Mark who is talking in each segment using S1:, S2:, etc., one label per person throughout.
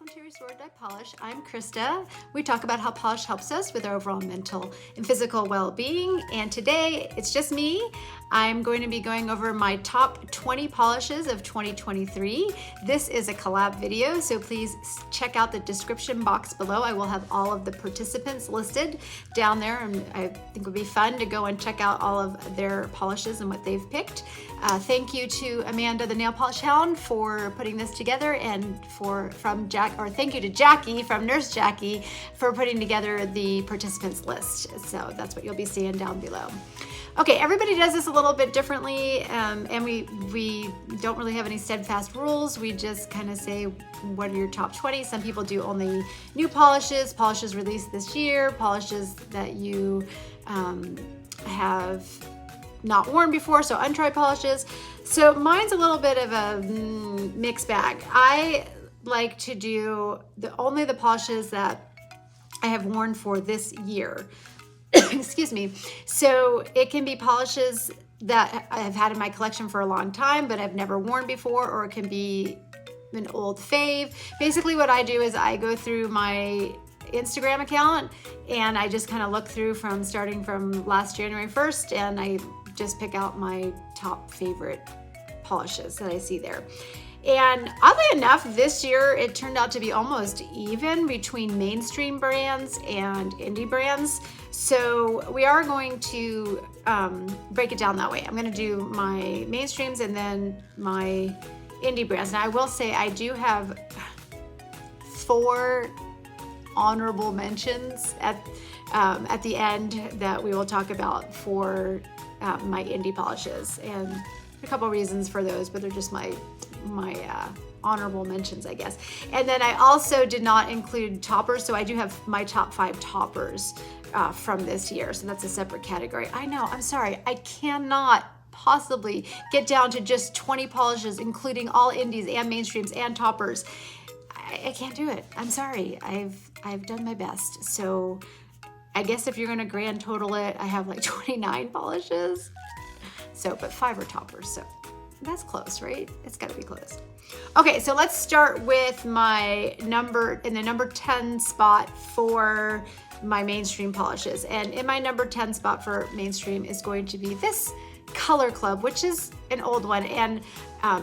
S1: Torrie-bitsofpolish. I'm Krista. We talk about how polish helps us with our overall mental and physical well-being, and today it's just me. I'm going to be going over my top 20 polishes of 2023. This is a collab video, so please check out the description box below. I will have all of the participants listed down there, and I think it would be fun to go and check out all of their polishes and what they've picked. Thank you to Amanda, the nail polish hound, for putting this together, and thank you to Jackie from Nurse Jackie for putting together the participants list. So that's what you'll be seeing down below. Okay, everybody does this a little bit differently, and we don't really have any steadfast rules. We just kind of say, what are your top 20? Some people do only new polishes, polishes released this year, polishes that you have not worn before, so untried polishes. So mine's a little bit of a mixed bag. I like to do only the polishes that I have worn for this year. Excuse me. So it can be polishes that I have had in my collection for a long time, but I've never worn before, or it can be an old fave. Basically what I do is I go through my Instagram account and I just kind of look through starting from last January 1st, and I just pick out my top favorite polishes that I see there. And oddly enough, this year it turned out to be almost even between mainstream brands and indie brands. So we are going to break it down that way. I'm going to do my mainstreams and then my indie brands. Now I will say I do have 4 honorable mentions at the end that we will talk about for my indie polishes, and a couple reasons for those, but they're just my honorable mentions, I guess. And then I also did not include toppers, so I do have my top 5 toppers from this year, so that's a separate category. I know, I'm sorry, I cannot possibly get down to just 20 polishes, including all indies and mainstreams and toppers. I can't do it. I'm sorry. I've done my best. So I guess if you're gonna grand total it, I have like 29 polishes. So, but 5 are toppers, so that's close, right? It's gotta be close. Okay, so let's start with my number 10 spot for my mainstream polishes. And in my number 10 spot for mainstream is going to be this Color Club, which is an old one, and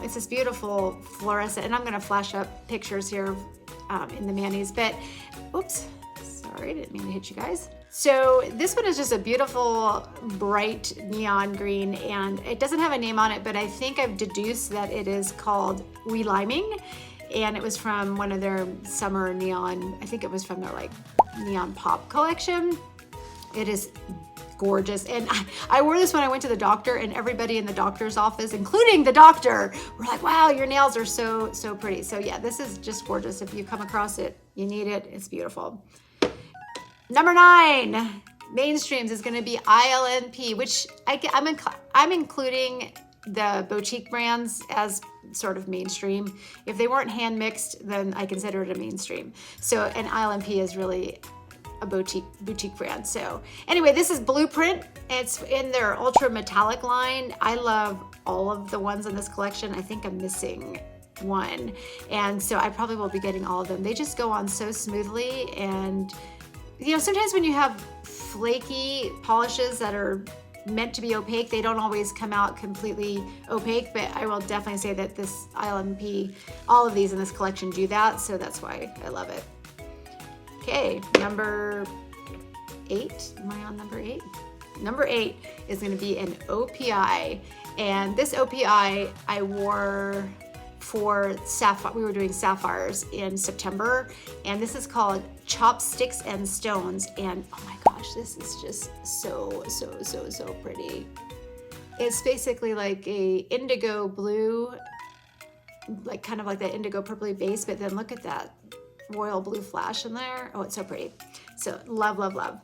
S1: it's this beautiful fluorescent, and I'm gonna flash up pictures here in the manis, but oops, sorry, didn't mean to hit you guys. So this one is just a beautiful bright neon green, and it doesn't have a name on it, but I think I've deduced that it is called We Liming, and it was from one of their summer neon, I think it was from their like neon pop collection. It is gorgeous, and I wore this when I went to the doctor, and everybody in the doctor's office, including the doctor, were like, wow, your nails are so pretty. So yeah, this is just gorgeous. If you come across it, you need it. It's beautiful. Number 9 mainstreams is going to be ILMP, which I'm including the boutique brands as sort of mainstream. If they weren't hand mixed, then I consider it a mainstream. So, and ILMP is really a boutique brand. So anyway, this is Blueprint. It's in their ultra metallic line. I love all of the ones in this collection. I think I'm missing one, and so I probably will be getting all of them. They just go on so smoothly, and you know, sometimes when you have flaky polishes that are meant to be opaque, they don't always come out completely opaque, but I will definitely say that this ILMP, all of these in this collection do that, so that's why I love it. Okay, number 8. Am I on number 8? Number 8 is going to be an OPI, and this OPI I wore for sapphire. We were doing sapphires in September, and this is called Chopsticks and Stones, and oh my gosh, this is just so pretty. It's basically like a indigo blue, like kind of like that indigo purpley base, but then look at that royal blue flash in there. Oh, it's so pretty. So love, love, love.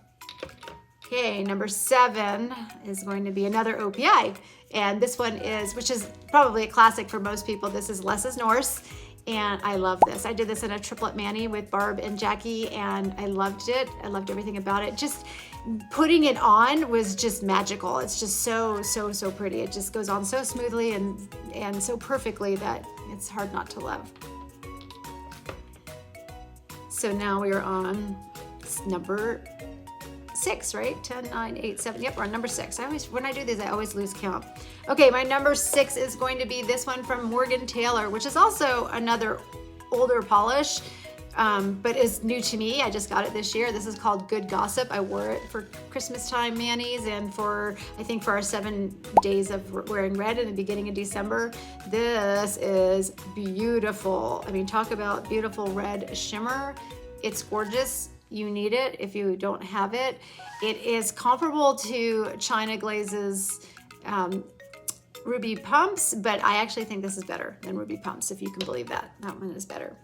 S1: Okay, number 7 is going to be another OPI, and this one is, which is probably a classic for most people, this is Less is Norse, and I love this. I did this in a triplet mani with Barb and Jackie, and I loved it. I loved everything about it. Just putting it on was just magical. It's just so pretty. It just goes on so smoothly and so perfectly that it's hard not to love. So now we are on number 6, right? 10, 9, 8, 7. Yep, we're on number 6. When I do these, I always lose count. Okay, my number 6 is going to be this one from Morgan Taylor, which is also another older polish, but is new to me. I just got it this year. This is called Good Gossip. I wore it for Christmas time manis and for, I think, for our 7 days of wearing red in the beginning of December. This is beautiful. I mean, talk about beautiful red shimmer. It's gorgeous. You need it if you don't have it. It is comparable to China Glaze's Ruby Pumps, but I actually think this is better than Ruby Pumps, if you can believe that. That one is better.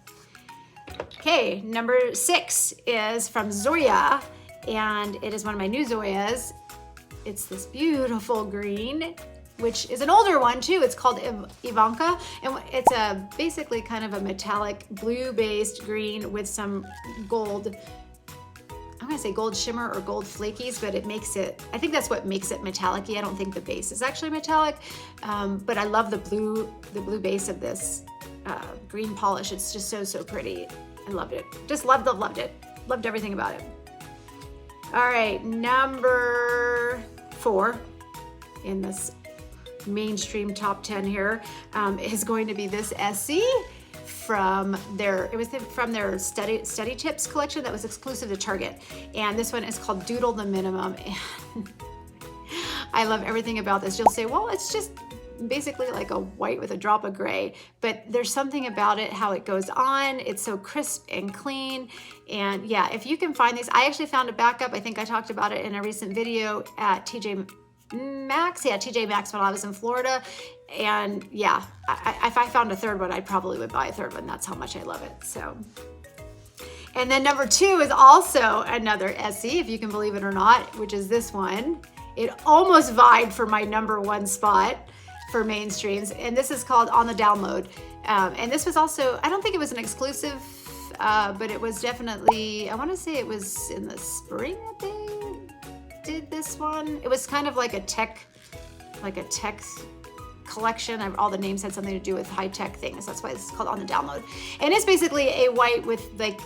S1: Okay, number 6 is from Zoya, and it is one of my new Zoyas. It's this beautiful green, which is an older one too. It's called Ivanka, and it's basically kind of a metallic blue-based green with some gold, I'm gonna say gold shimmer or gold flakies, but it makes it, I think that's what makes it metallic-y. I don't think the base is actually metallic, but I love the blue base of this green polish. It's just so pretty. I loved it. Just loved it. Loved everything about it. All right, number 4 in this mainstream top 10 here is going to be this SC from their Study Tips collection that was exclusive to Target. And this one is called Doodle the Minimum. And I love everything about this. You'll say, well, it's just basically like a white with a drop of gray, but there's something about it, how it goes on. It's so crisp and clean. And yeah, if you can find these, I actually found a backup. I think I talked about it in a recent video at TJ Maxx. Yeah, TJ Maxx when I was in Florida. And yeah, if I found a third one, I probably would buy a third one. That's how much I love it. So, and then number 2 is also another Essie, if you can believe it or not, which is this one. It almost vied for my number 1 spot for mainstreams, and this is called On the Download. And this was also, I don't think it was an exclusive, but it was definitely, I want to say it was in the spring that they did this one. It was kind of like a tech collection. All the names had something to do with high-tech things. That's why this is called On the Download. And it's basically a white with like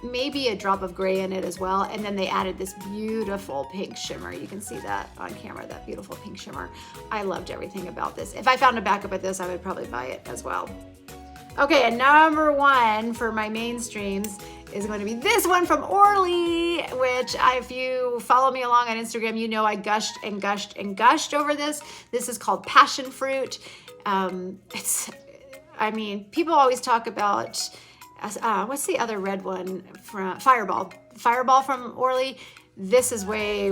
S1: maybe a drop of gray in it as well. And then they added this beautiful pink shimmer. You can see that on camera, that beautiful pink shimmer. I loved everything about this. If I found a backup of this, I would probably buy it as well. Okay, and number 1 for my mainstreams is going to be this one from Orly, which if you follow me along on Instagram, you know I gushed and gushed and gushed over this. This is called Passion Fruit. I mean, people always talk about, what's the other red one from Fireball? Fireball from Orly. This is way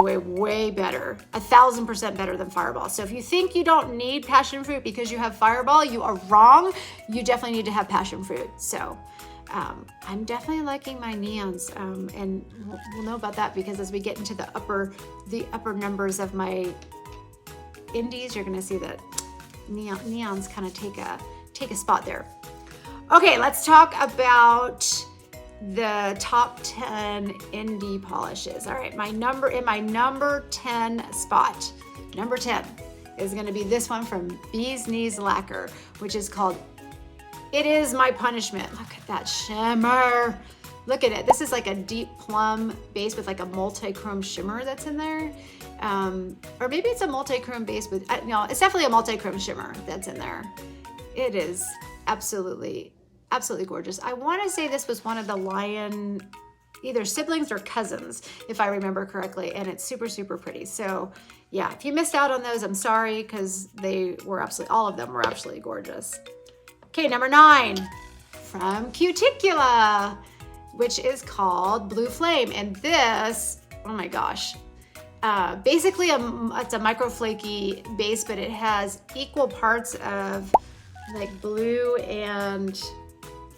S1: better. 1,000% better than Fireball. So if you think you don't need passion fruit because you have Fireball, you are wrong. You definitely need to have passion fruit. So I'm definitely liking my neons, and we'll know about that because as we get into the upper numbers of my indies, you're gonna see that neons kind of take a spot there. Okay, let's talk about the top 10 indie polishes. All right, my number 10 spot, number 10 is going to be this one from Bee's Knees Lacquer, which is called It Is My Punishment. Look at that shimmer. Look at it. This is like a deep plum base with like a multi-chrome shimmer that's in there. Or maybe it's a multi-chrome base, but no, it's definitely a multi-chrome shimmer that's in there. It is absolutely gorgeous. I want to say this was one of the Lion, either siblings or cousins, if I remember correctly, and it's super pretty. So yeah, if you missed out on those, I'm sorry, because all of them were absolutely gorgeous. Okay, number 9 from Cuticula, which is called Blue Flame, and this, oh my gosh, basically it's a micro flaky base, but it has equal parts of like blue and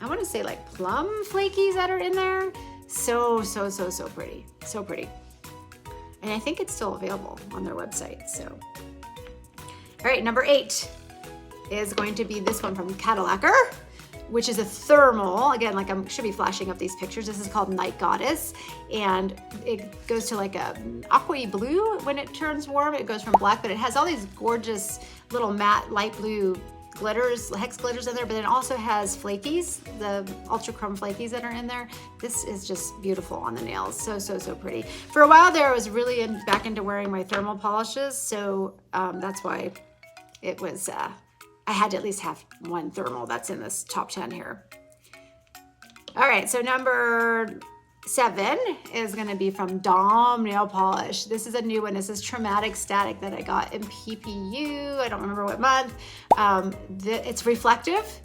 S1: I want to say like plum flakies that are in there. So pretty. So pretty. And I think it's still available on their website. So, all right, number 8 is going to be this one from Lacquer, which is a thermal. Again, like I should be flashing up these pictures. This is called Night Goddess. And it goes to like a aqua blue when it turns warm. It goes from black, but it has all these gorgeous little matte light blue glitters, hex glitters in there, but then it also has flakies, the ultra chrome flakies that are in there. This is just beautiful on the nails. So, so, so pretty. For a while there, I was really back into wearing my thermal polishes. So that's why it was, I had to at least have one thermal that's in this top 10 here. All right, so number 7 is gonna be from Dom Nail Polish. This is a new one. This is Traumatic Static that I got in PPU. I don't remember what month. It's reflective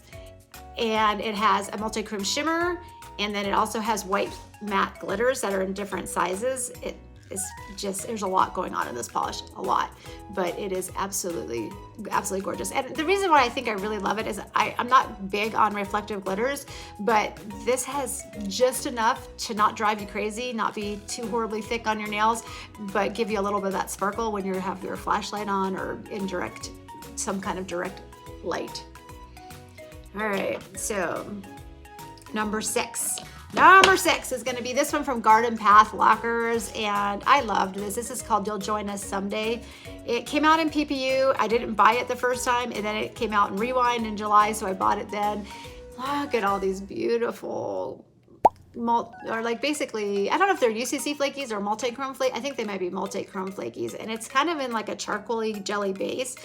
S1: and it has a multi-chrome shimmer, and then it also has white matte glitters that are in different sizes. It is just, there's a lot going on in this polish, a lot, but it is absolutely, absolutely gorgeous. And the reason why I think I really love it is I'm not big on reflective glitters, but this has just enough to not drive you crazy, not be too horribly thick on your nails, but give you a little bit of that sparkle when you have your flashlight on or in some kind of direct light. All right, so number 6. Number 6 is going to be this one from Garden Path Lacquers, and I loved this. This is called You'll Join Us Someday. It came out in PPU. I didn't buy it the first time, and then it came out in Rewind in July, so I bought it then. Look at all these beautiful, or like basically, I don't know if they're UCC flakies or multi-chrome flake. I think they might be multi-chrome flakies, and it's kind of in like a charcoaly jelly base,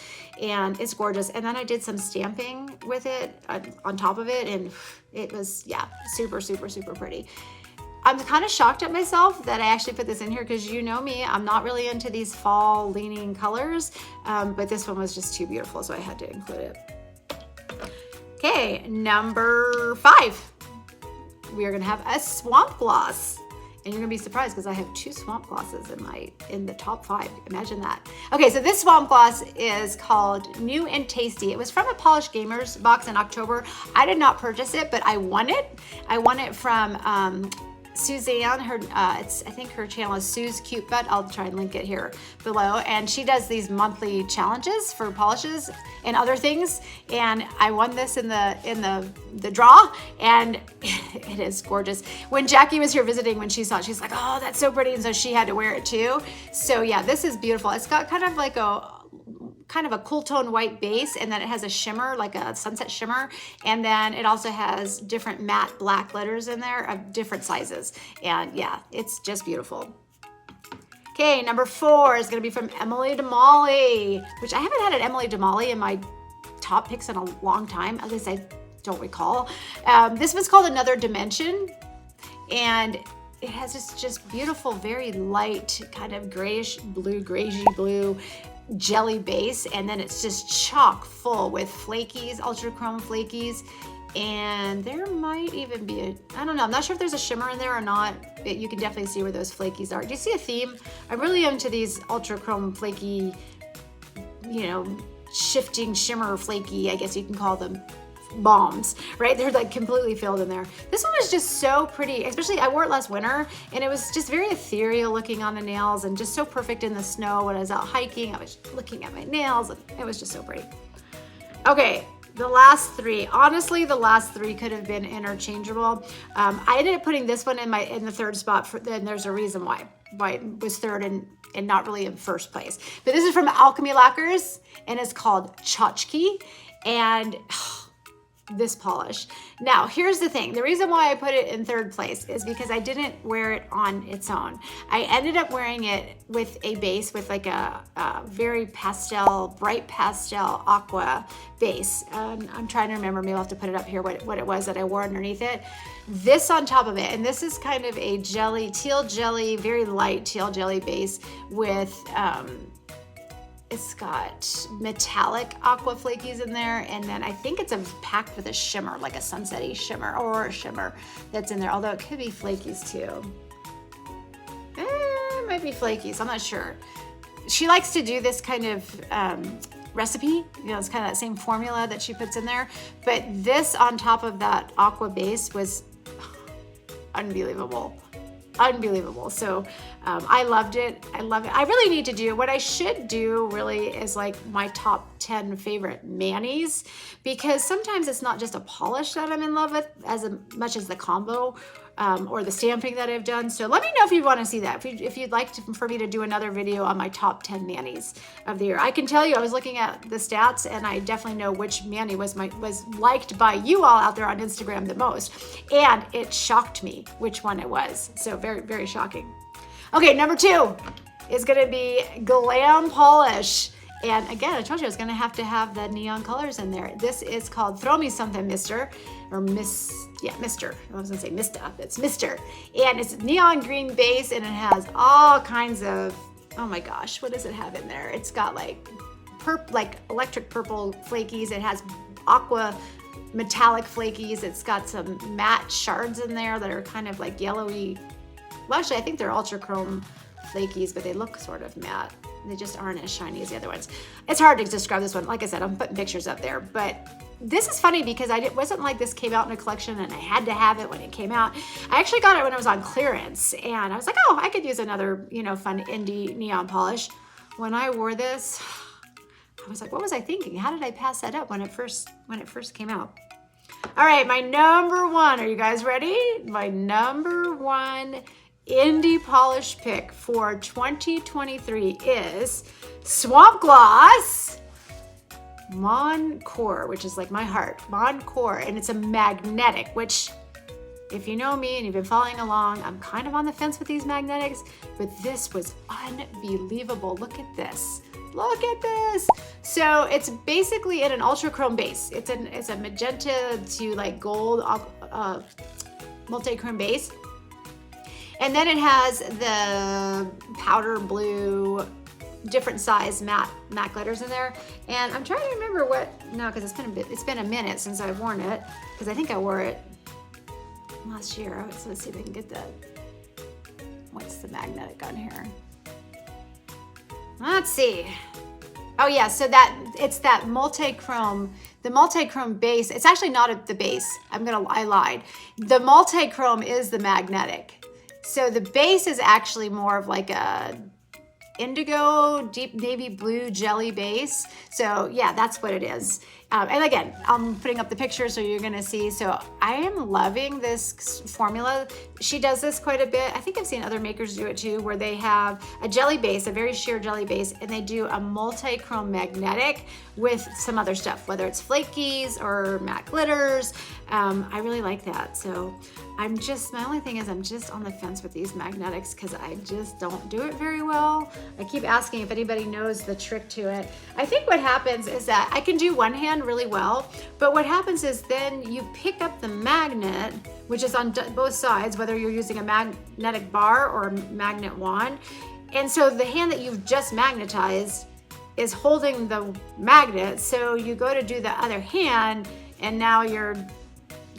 S1: and it's gorgeous. And then I did some stamping with it on top of it, and it was, yeah, super, super, super pretty. I'm kind of shocked at myself that I actually put this in here because you know me, I'm not really into these fall leaning colors, but this one was just too beautiful, so I had to include it. Okay, number 5. We are gonna have a swamp gloss. And you're gonna be surprised because I have 2 swamp glosses in the top 5. Imagine that. Okay, so this swamp gloss is called New and Tasty. It was from a Polish Gamers box in October. I did not purchase it, but I won it. I won it from Suzanne. I think her channel is Sue's Cute Butt. I'll try and link it here below. And she does these monthly challenges for polishes and other things. And I won this in the draw, and it is gorgeous. When Jackie was here visiting, when she saw it, she's like, "Oh, that's so pretty," and so she had to wear it too. So yeah, this is beautiful. It's got kind of like a cool tone white base, and then it has a shimmer, like a sunset shimmer, and then it also has different matte black glitters in there of different sizes, and yeah, it's just beautiful. Okay, number 4 is gonna be from Emily DeMolly, which I haven't had an Emily DeMolly in my top picks in a long time, at least I don't recall. This one's called Another Dimension, and it has this just beautiful, very light, kind of grayish blue, grayish blue jelly base, and then it's just chock full with flakies, ultra chrome flakies, and there might even be I don't know, I'm not sure if there's a shimmer in there or not, but you can definitely see where those flakies are. Do you see a theme? I'm really into these ultra chrome flaky, you know, shifting shimmer flaky, I guess you can call them, bombs, right? They're like completely filled in there. This one was just so pretty, especially I wore it last winter, and it was just very ethereal looking on the nails and just so perfect in the snow. When I was out hiking, I was looking at my nails, and it was just so pretty. Okay, the last 3. Honestly, the last 3 could have been interchangeable. I ended up putting this one in the 3rd spot, and there's a reason why it was 3rd and not really in 1st place. But this is from Alchemy Lacquers, and it's called Chachki, and this polish. Now, here's the thing. The reason why I put it in 3rd place is because I didn't wear it on its own. I ended up wearing it with a base with like a very pastel, bright pastel aqua base. I'm trying to remember, maybe I'll have to put it up here, what it was that I wore underneath it. This on top of it, and this is kind of a jelly, teal jelly, very light teal jelly base with, it's got metallic aqua flakies in there, and then I think it's packed with a shimmer, like a sunset-y shimmer or a shimmer that's in there, although it could be flakies too. It might be flakies, I'm not sure. She likes to do this kind of recipe, you know, it's kind of that same formula that she puts in there, but this on top of that aqua base was unbelievable. Unbelievable. So I loved it. I love it. I really need to do, what I should do really is like my top 10 favorite manis, because sometimes it's not just a polish that I'm in love with as much as the combo. or the stamping that I've done. So let me know if you want to see that. If you'd like for me to do another video on my top 10 manis of the year. I can tell you, I was looking at the stats and I definitely know which mani was liked by you all out there on Instagram the most. And it shocked me which one it was. So very, very shocking. Okay, number 2 is gonna be Glam Polish. And again, I told you I was gonna have to have the neon colors in there. This is called Throw Me Something Mister, or Mister. I was gonna say Mista, it's Mister. And it's neon green base and it has all kinds of, oh my gosh, what does it have in there? It's got like electric purple flakies. It has aqua metallic flakies. It's got some matte shards in there that are kind of like yellowy. Well, actually, I think they're ultra chrome flakies, but they look sort of matte. They just aren't as shiny as the other ones. It's hard to describe this one. Like I said, I'm putting pictures up there, but this is funny because it wasn't like this came out in a collection and I had to have it when it came out. I actually got it when it was on clearance and I was like, oh, I could use another, fun indie neon polish. When I wore this, I was like, what was I thinking? How did I pass that up when it first came out? All right, my number 1, are you guys ready? My number 1 indie polish pick for 2023 is Swamp Gloss Mon Core, which is like my heart, Mon Core, and it's a magnetic, which if you know me and you've been following along, I'm kind of on the fence with these magnetics, but this was unbelievable. Look at this. Look at this. So it's basically in an ultra chrome base. It's a magenta to like gold multi-chrome base. And then it has the powder blue, different size matte glitters in there. And I'm trying to remember because it's been a minute since I've worn it, because I think I wore it last year. So let's see if I can get that. What's the magnetic on here? Let's see. Oh yeah, so it's that multi-chrome, the multi-chrome base. It's actually not at the base. I lied. The multi-chrome is the magnetic. So the base is actually more of like a indigo, deep navy blue jelly base. So yeah, that's what it is. And again, I'm putting up the picture so you're gonna see. So I am loving this formula. She does this quite a bit. I think I've seen other makers do it too, where they have a jelly base, a very sheer jelly base, and they do a multi-chrome magnetic with some other stuff, whether it's flakies or matte glitters. I really like that. So my only thing is I'm just on the fence with these magnetics because I just don't do it very well. I keep asking if anybody knows the trick to it. I think what happens is that I can do one hand really well, but what happens is then you pick up the magnet, which is on both sides, whether you're using a magnetic bar or a magnet wand. And so the hand that you've just magnetized is holding the magnet. So you go to do the other hand and now you're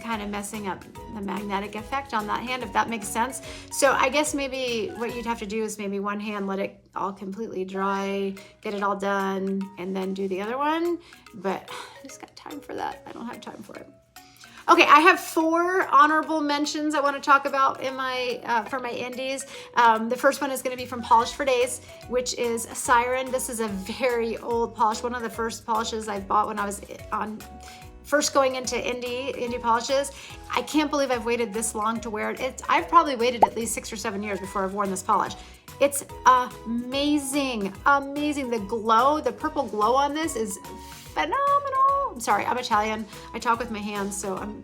S1: kind of messing up the magnetic effect on that hand, if that makes sense. So I guess maybe what you'd have to do is maybe one hand, let it all completely dry, get it all done, and then do the other one. But I just got time for that. I don't have time for it. Okay, I have 4 honorable mentions I want to talk about in my for my indies. The first one is going to be from Polish for Days, which is Siren. This is a very old polish, one of the first polishes I bought when I was first going into indie polishes. I can't believe I've waited this long to wear it. I've probably waited at least 6 or 7 years before I've worn this polish. It's amazing, amazing. The glow, the purple glow on this is phenomenal. I'm sorry, I'm Italian. I talk with my hands, so you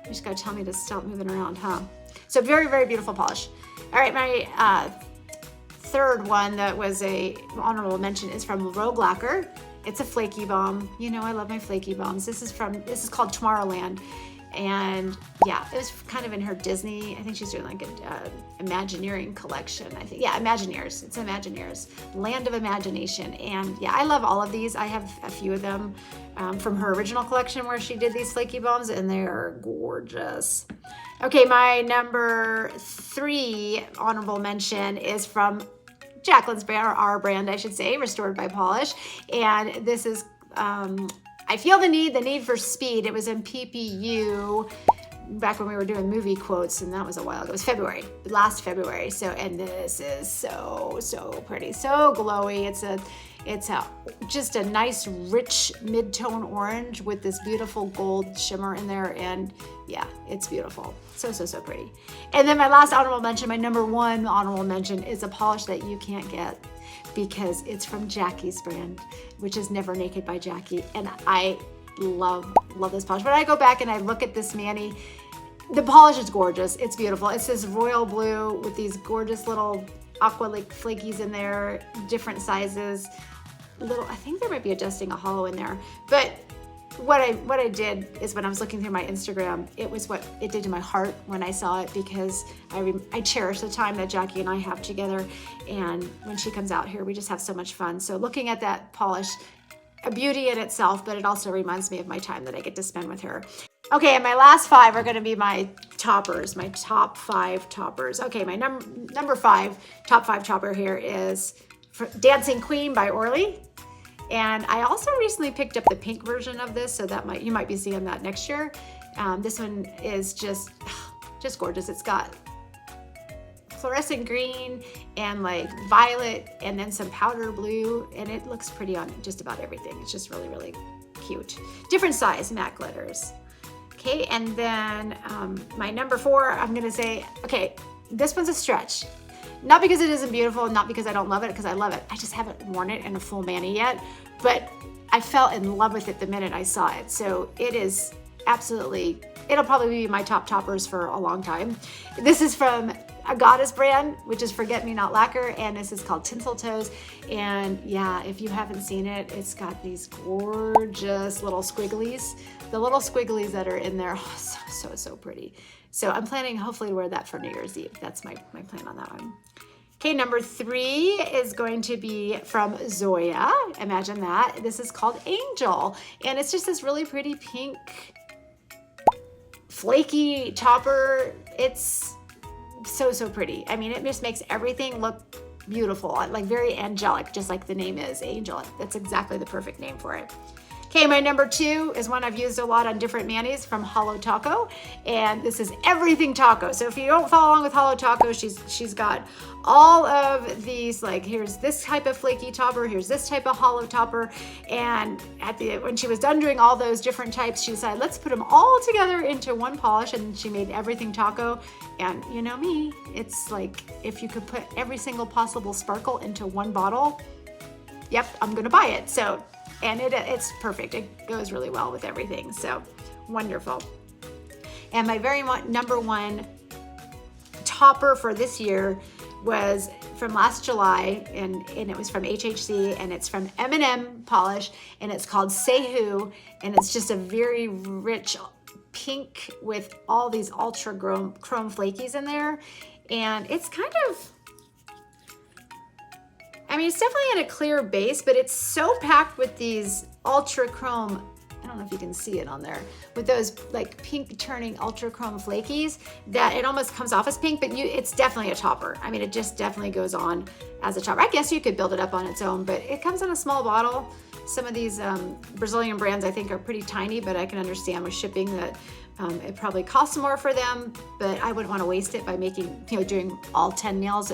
S1: just gotta tell me to stop moving around, huh? So very, very beautiful polish. All right, my third one that was a honorable mention is from RoGlocker. It's a flaky bomb. You know I love my flaky bombs. This is called Tomorrowland. And yeah, it was kind of in her Disney, I think she's doing like an Imagineering collection. I think, yeah, Imagineers. It's Imagineers, Land of Imagination. And yeah, I love all of these. I have a few of them from her original collection where she did these flaky bombs, and they are gorgeous. Okay, my number 3 honorable mention is from Jaclyns Brand, or our brand, I should say, Restored by Polish. And this is, I Feel the Need for Speed. It was in PPU. back when we were doing movie quotes, and that was a while ago. It was February, last February. So, and this is so pretty, so glowy. It's just a nice, rich mid-tone orange with this beautiful gold shimmer in there. And yeah, it's beautiful. So pretty. And then my last honorable mention, my number one honorable mention, is a polish that you can't get because it's from Jaclyns Brand, which is Never Naked by Jackie. And I love this polish. When I go back and I look at this mani, the polish is gorgeous. It's beautiful. It's this royal blue with these gorgeous little aqua like flakies in there, different sizes. I think there might be adjusting a hollow in there. But what I did is when I was looking through my Instagram, it was what it did to my heart when I saw it, because I cherish the time that Jackie and I have together. And when she comes out here, we just have so much fun. So looking at that polish, a beauty in itself, but it also reminds me of my time that I get to spend with her. Okay, and my last 5 are going to be my toppers, my top 5 toppers. Okay, my number 5, top 5 topper here is Dancing Queen by Orly. And I also recently picked up the pink version of this, so that you might be seeing that next year. This one is just gorgeous. It's got fluorescent green and like violet and then some powder blue, and it looks pretty on just about everything. It's just really cute. Different size matte glitters. Okay, and then my number 4, I'm gonna say, okay, this one's a stretch. Not because it isn't beautiful, not because I don't love it, because I love it. I just haven't worn it in a full mani yet, but I fell in love with it the minute I saw it. So it is absolutely, it'll probably be my top toppers for a long time. This is from Goddess brand, which is Forget Me Not Lacquer, and this is called Tinsel Toes. And yeah, if you haven't seen it, it's got these gorgeous little squigglies. The little squigglies that are in there, oh, so pretty. So I'm planning hopefully to wear that for New Year's Eve. That's my plan on that one. Okay, number 3 is going to be from Zoya. Imagine that. This is called Angel, and it's just this really pretty pink, flaky topper. It's so pretty. I mean, it just makes everything look beautiful, like very angelic, just like the name is, Angel. That's exactly the perfect name for it. Okay, my number 2 is one I've used a lot on different manis, from Holo Taco, and this is Everything Taco. So if you don't follow along with Holo Taco, she's got all of these, like, here's this type of flaky topper, here's this type of hollow topper, and when she was done doing all those different types, she decided, let's put them all together into one polish, and she made Everything Taco. And you know me, it's like, if you could put every single possible sparkle into one bottle, yep, I'm gonna buy it. So, and it's perfect. It goes really well with everything. So wonderful. And my very number 1 topper for this year was from last July, and it was from HHC, and it's from M&M Polish, and it's called Say Who, and it's just a very rich pink with all these ultra chrome flakies in there. And it's kind of, I mean, it's definitely in a clear base, but it's so packed with these ultra chrome, I don't know if you can see it on there, with those like pink turning ultra chrome flakies, that it almost comes off as pink, but it's definitely a topper. I mean, it just definitely goes on as a topper. I guess you could build it up on its own, but it comes in a small bottle. Some of these Brazilian brands I think are pretty tiny, but I can understand with shipping that it probably costs more for them, but I wouldn't want to waste it by making, doing all 10 nails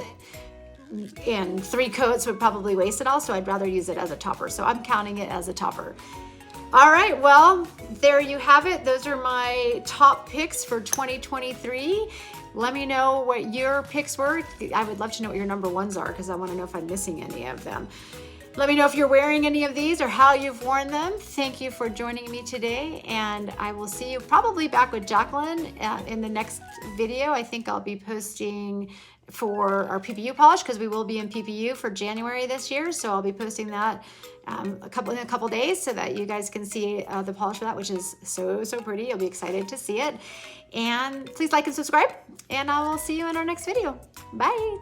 S1: in 3 coats would probably waste it all, so I'd rather use it as a topper. So I'm counting it as a topper. All right, well, there you have it. Those are my top picks for 2023. Let me know what your picks were. I would love to know what your number 1s are, because I want to know if I'm missing any of them. Let me know if you're wearing any of these or how you've worn them. Thank you for joining me today, and I will see you probably back with Jacqueline in the next video. I think I'll be posting for our PPU polish, because we will be in PPU for January this year, so I'll be posting that in a couple days so that you guys can see the polish for that, which is so pretty. You'll be excited to see it. And please like and subscribe, and I will see you in our next video. Bye.